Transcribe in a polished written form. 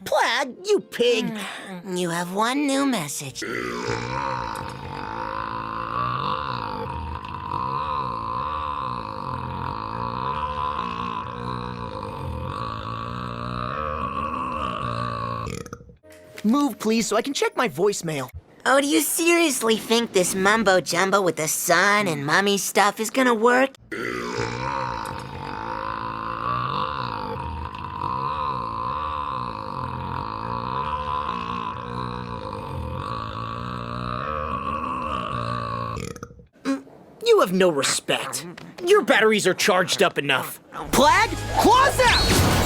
Plagg, you pig! You have one new message. Move, please, so I can check my voicemail. Oh, do you seriously think this mumbo-jumbo with the sun and mummy stuff is gonna work? You have no respect. Your batteries are charged up enough. Plagg, claws out!